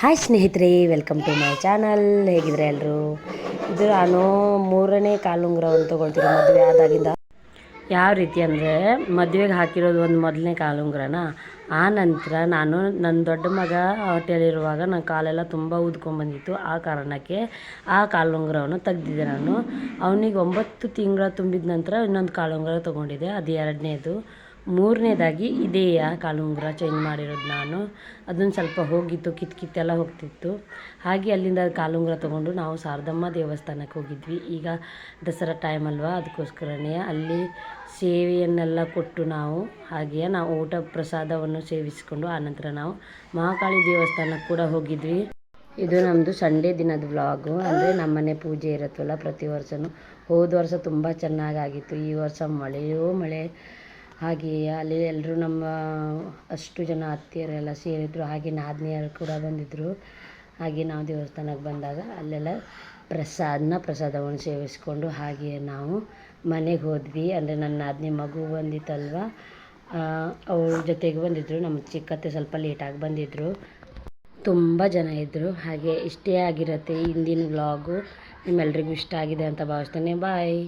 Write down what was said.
Hi ಸ್ನೇಹಿತರೆ, welcome to my channel. ಹೇಗಿದ್ರೆ ಎಲ್ಲರೂ? ಇದು ನಾನು 3ನೇ ಕಾಲುಂಗುರವನ್ನು ತೊಗೊಳ್ತೀನಿ ಮದುವೆ ಆದಾಗಿಂದ. ಯಾವ ರೀತಿ ಅಂದರೆ, ಮದುವೆಗೆ ಹಾಕಿರೋದು ಒಂದು ಮೊದಲನೇ ಕಾಲುಂಗುರನ. ಆ ನಂತರ ನಾನು ನನ್ನ ದೊಡ್ಡ ಮಗ ಹೊಟ್ಟೆಯಲ್ಲಿರುವಾಗ ನನ್ನ ಕಾಲೆಲ್ಲ ತುಂಬ ಊದ್ಕೊಂಡ್ಬಂದಿತ್ತು. ಆ ಕಾರಣಕ್ಕೆ ಆ ಕಾಲುಂಗುರವನ್ನು ತೆಗ್ದಿದ್ದೆ ನಾನು. ಅವನಿಗೆ 9 ತಿಂಗಳ ತುಂಬಿದ ನಂತರ ಇನ್ನೊಂದು ಕಾಲುಂಗುರ ತೊಗೊಂಡಿದ್ದೆ, ಅದು 2ನೇದು. 3ನೇದಾಗಿ ಇದೇ ಕಾಲುಂಗುರ ಚೇಂಜ್ ಮಾಡಿರೋದು ನಾನು. ಅದನ್ನು ಸ್ವಲ್ಪ ಹೋಗಿತ್ತು, ಕಿತ್ತೆಲ್ಲ ಹೋಗ್ತಿತ್ತು. ಹಾಗೆ ಅಲ್ಲಿಂದ ಕಾಲುಂಗುರ ತೊಗೊಂಡು ನಾವು ಶಾರದಮ್ಮ ದೇವಸ್ಥಾನಕ್ಕೆ ಹೋಗಿದ್ವಿ. ಈಗ ದಸರಾ ಟೈಮ್ ಅಲ್ವಾ, ಅದಕ್ಕೋಸ್ಕರನೇ ಅಲ್ಲಿ ಸೇವೆಯನ್ನೆಲ್ಲ ಕೊಟ್ಟು ನಾವು ಊಟ ಪ್ರಸಾದವನ್ನು ಸೇವಿಸಿಕೊಂಡು ಆನಂತರ ನಾವು ಮಹಾಕಾಳಿ ದೇವಸ್ಥಾನಕ್ಕೆ ಕೂಡ ಹೋಗಿದ್ವಿ. ಇದು ನಮ್ಮದು ಸಂಡೇ ದಿನದ ವ್ಲಾಗು. ಅಂದರೆ ನಮ್ಮನೆ ಪೂಜೆ ಇರುತ್ತಲ್ಲ ಪ್ರತಿ ವರ್ಷವೂ. ಹೋದ ವರ್ಷ ತುಂಬ ಚೆನ್ನಾಗಾಗಿತ್ತು. ಈ ವರ್ಷ ಮಳೆಯೋ ಮಳೆ. ಹಾಗೆಯೇ ಅಲ್ಲಿ ಎಲ್ಲರೂ ನಮ್ಮ ಅಷ್ಟು ಜನ ಅತ್ತಿಯರೆಲ್ಲ ಸೇರಿದ್ರು. ಹಾಗೆ ನಾದಿನಿಯರು ಕೂಡ ಬಂದಿದ್ದರು. ಹಾಗೆ ನಾವು ದೇವಸ್ಥಾನಕ್ಕೆ ಬಂದಾಗ ಅಲ್ಲೆಲ್ಲ ಪ್ರಸಾದವನ್ನು ಸೇವಿಸ್ಕೊಂಡು ಹಾಗೆಯೇ ನಾವು ಮನೆಗೆ ಹೋದ್ವಿ. ಅಂದರೆ ನನ್ನ ನಾದಿನಿ ಮಗು ಬಂದಿತ್ತಲ್ವ, ಅವ್ರ ಜೊತೆಗೆ ಬಂದಿದ್ದರು. ನಮ್ಮ ಚಿಕ್ಕತ್ತೆ ಸ್ವಲ್ಪ ಲೇಟಾಗಿ ಬಂದಿದ್ದರು. ತುಂಬ ಜನ ಇದ್ದರು. ಹಾಗೆ ಇಷ್ಟೇ ಆಗಿರುತ್ತೆ ಇಂದಿನ ವ್ಲಾಗು. ನಿಮ್ಮೆಲ್ರಿಗೂ ಇಷ್ಟ ಆಗಿದೆ ಅಂತ ಭಾವಿಸ್ತೇನೆ. ಬಾಯ್.